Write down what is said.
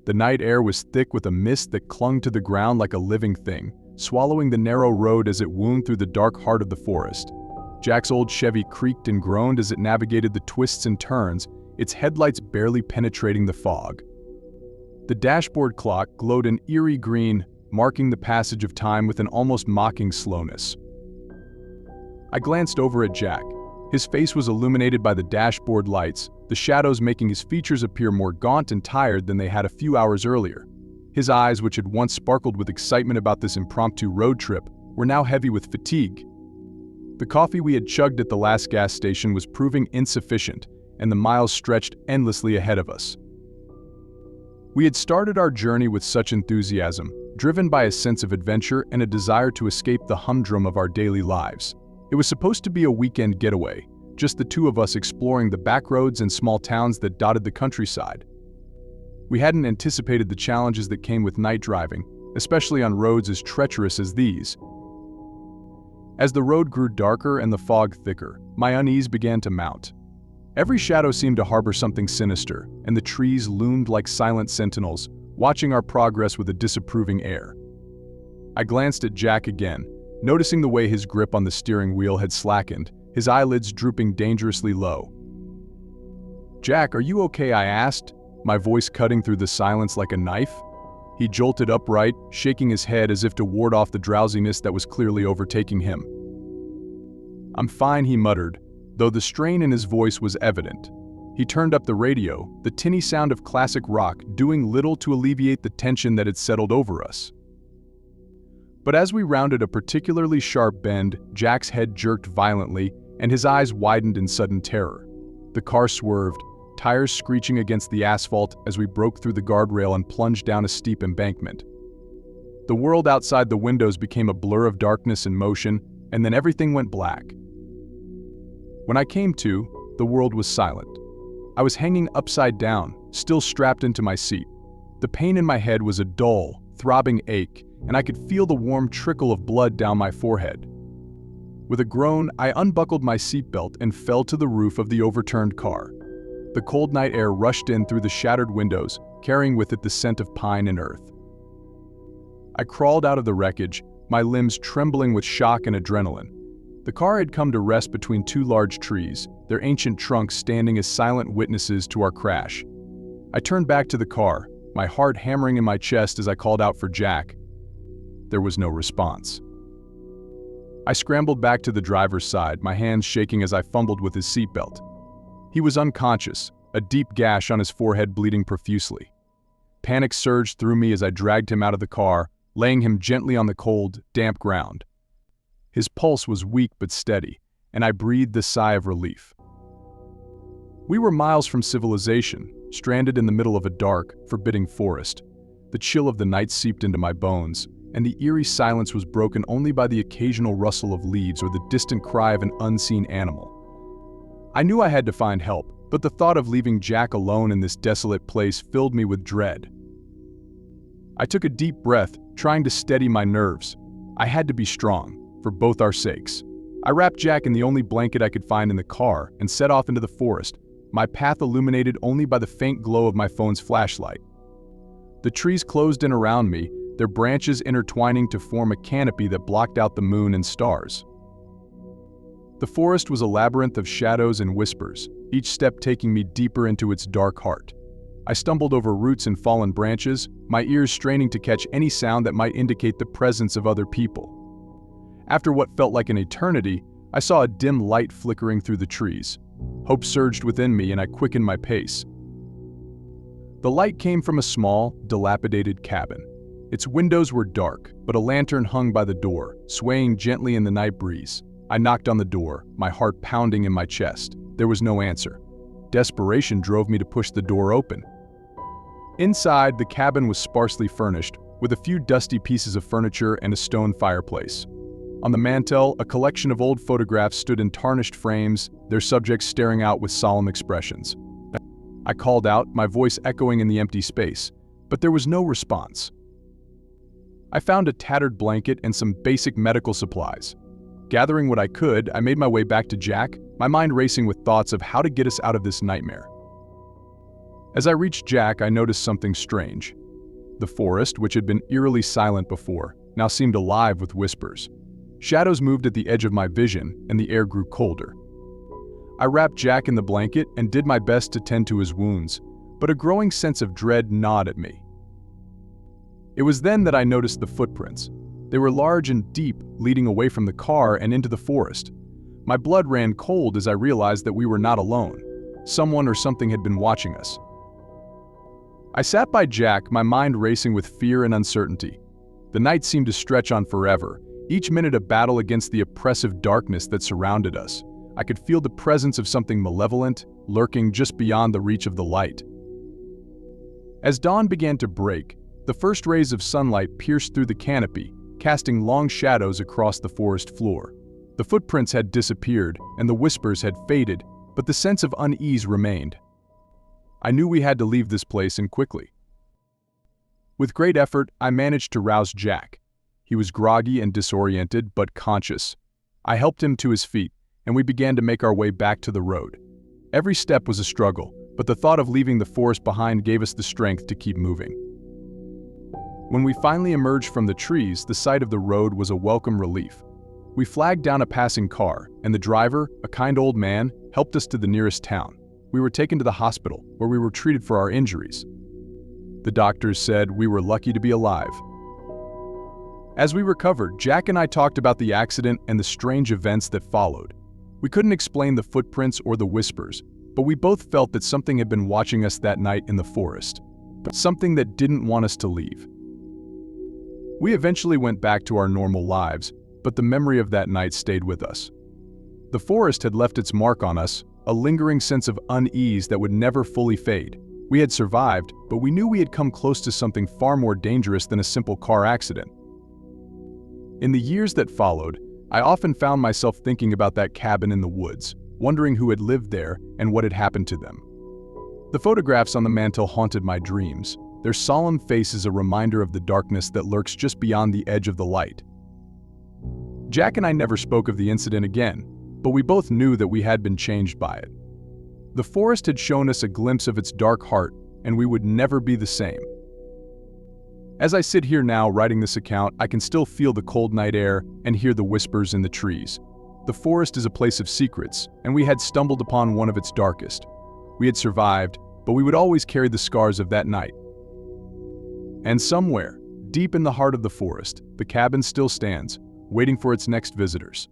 The night air was thick with a mist that clung to the ground like a living thing, swallowing the narrow road as it wound through the dark heart of the forest. Jack's old Chevy creaked and groaned as it navigated the twists and turns, its headlights barely penetrating the fog. The dashboard clock glowed an eerie green, marking the passage of time with an almost mocking slowness. I glanced over at Jack. His face was illuminated by the dashboard lights, the shadows making his features appear more gaunt and tired than they had a few hours earlier. His eyes, which had once sparkled with excitement about this impromptu road trip, were now heavy with fatigue. The coffee we had chugged at the last gas station was proving insufficient, and the miles stretched endlessly ahead of us. We had started our journey with such enthusiasm, driven by a sense of adventure and a desire to escape the humdrum of our daily lives. It was supposed to be a weekend getaway, just the two of us exploring the back roads and small towns that dotted the countryside. We hadn't anticipated the challenges that came with night driving, especially on roads as treacherous as these. As the road grew darker and the fog thicker, my unease began to mount. Every shadow seemed to harbor something sinister, and the trees loomed like silent sentinels, watching our progress with a disapproving air. I glanced at Jack again, noticing the way his grip on the steering wheel had slackened, his eyelids drooping dangerously low. "Jack, are you okay?" I asked, my voice cutting through the silence like a knife. He jolted upright, shaking his head as if to ward off the drowsiness that was clearly overtaking him. "I'm fine," he muttered, though the strain in his voice was evident. He turned up the radio, the tinny sound of classic rock doing little to alleviate the tension that had settled over us. But as we rounded a particularly sharp bend, Jack's head jerked violently, and his eyes widened in sudden terror. The car swerved, tires screeching against the asphalt as we broke through the guardrail and plunged down a steep embankment. The world outside the windows became a blur of darkness and motion, and then everything went black. When I came to, the world was silent. I was hanging upside down, still strapped into my seat. The pain in my head was a dull, throbbing ache, and I could feel the warm trickle of blood down my forehead. With a groan, I unbuckled my seatbelt and fell to the roof of the overturned car. The cold night air rushed in through the shattered windows, carrying with it the scent of pine and earth. I crawled out of the wreckage, my limbs trembling with shock and adrenaline. The car had come to rest between two large trees, their ancient trunks standing as silent witnesses to our crash. I turned back to the car, my heart hammering in my chest as I called out for Jack. There was no response. I scrambled back to the driver's side, my hands shaking as I fumbled with his seatbelt. He was unconscious, a deep gash on his forehead bleeding profusely. Panic surged through me as I dragged him out of the car, laying him gently on the cold, damp ground. His pulse was weak but steady, and I breathed a sigh of relief. We were miles from civilization, stranded in the middle of a dark, forbidding forest. The chill of the night seeped into my bones, and the eerie silence was broken only by the occasional rustle of leaves or the distant cry of an unseen animal. I knew I had to find help, but the thought of leaving Jack alone in this desolate place filled me with dread. I took a deep breath, trying to steady my nerves. I had to be strong, for both our sakes. I wrapped Jack in the only blanket I could find in the car and set off into the forest, my path illuminated only by the faint glow of my phone's flashlight. The trees closed in around me, their branches intertwining to form a canopy that blocked out the moon and stars. The forest was a labyrinth of shadows and whispers, each step taking me deeper into its dark heart. I stumbled over roots and fallen branches, my ears straining to catch any sound that might indicate the presence of other people. After what felt like an eternity, I saw a dim light flickering through the trees. Hope surged within me and I quickened my pace. The light came from a small, dilapidated cabin. Its windows were dark, but a lantern hung by the door, swaying gently in the night breeze. I knocked on the door, my heart pounding in my chest. There was no answer. Desperation drove me to push the door open. Inside, the cabin was sparsely furnished, with a few dusty pieces of furniture and a stone fireplace. On the mantel, a collection of old photographs stood in tarnished frames, their subjects staring out with solemn expressions. I called out, my voice echoing in the empty space, but there was no response. I found a tattered blanket and some basic medical supplies. Gathering what I could, I made my way back to Jack, my mind racing with thoughts of how to get us out of this nightmare. As I reached Jack, I noticed something strange. The forest, which had been eerily silent before, now seemed alive with whispers. Shadows moved at the edge of my vision, and the air grew colder. I wrapped Jack in the blanket and did my best to tend to his wounds, but a growing sense of dread gnawed at me. It was then that I noticed the footprints. They were large and deep, leading away from the car and into the forest. My blood ran cold as I realized that we were not alone. Someone or something had been watching us. I sat by Jack, my mind racing with fear and uncertainty. The night seemed to stretch on forever, each minute a battle against the oppressive darkness that surrounded us. I could feel the presence of something malevolent, lurking just beyond the reach of the light. As dawn began to break, the first rays of sunlight pierced through the canopy, casting long shadows across the forest floor. The footprints had disappeared, and the whispers had faded, but the sense of unease remained. I knew we had to leave this place, and quickly. With great effort, I managed to rouse Jack. He was groggy and disoriented, but conscious. I helped him to his feet, and we began to make our way back to the road. Every step was a struggle, but the thought of leaving the forest behind gave us the strength to keep moving. When we finally emerged from the trees, the sight of the road was a welcome relief. We flagged down a passing car, and the driver, a kind old man, helped us to the nearest town. We were taken to the hospital, where we were treated for our injuries. The doctors said we were lucky to be alive. As we recovered, Jack and I talked about the accident and the strange events that followed. We couldn't explain the footprints or the whispers, but we both felt that something had been watching us that night in the forest, but something that didn't want us to leave. We eventually went back to our normal lives, but the memory of that night stayed with us. The forest had left its mark on us, a lingering sense of unease that would never fully fade. We had survived, but we knew we had come close to something far more dangerous than a simple car accident. In the years that followed, I often found myself thinking about that cabin in the woods, wondering who had lived there and what had happened to them. The photographs on the mantel haunted my dreams, their solemn faces a reminder of the darkness that lurks just beyond the edge of the light. Jack and I never spoke of the incident again, but we both knew that we had been changed by it. The forest had shown us a glimpse of its dark heart, and we would never be the same. As I sit here now writing this account, I can still feel the cold night air and hear the whispers in the trees. The forest is a place of secrets, and we had stumbled upon one of its darkest. We had survived, but we would always carry the scars of that night. And somewhere, deep in the heart of the forest, the cabin still stands, waiting for its next visitors.